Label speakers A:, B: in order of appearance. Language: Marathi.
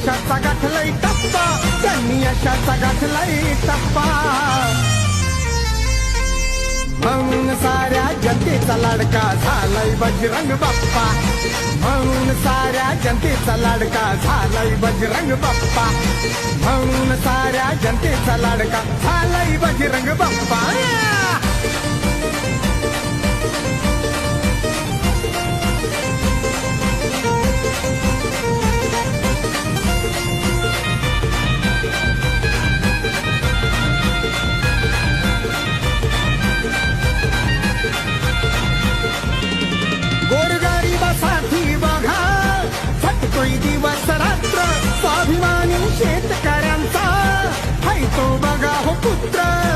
A: यशाचा गाठलाय टप्पा, त्यांनी यशाचा गाठलाय टप्पा. म्हणून साऱ्या जनतेचा लाडका झालाय बजरंग बाप्पा, म्हणून साऱ्या जनतेचा लाडका झालाय बजरंग बाप्पा, म्हणून साऱ्या जनतेचा लाडका झालाय बजरंग बाप्पा. गोरगरिबासाठी बघा झटतोय दिवस रात्र, स्वाभिमानी शेतकऱ्यांचा हाय तो बघा हो पुत्र.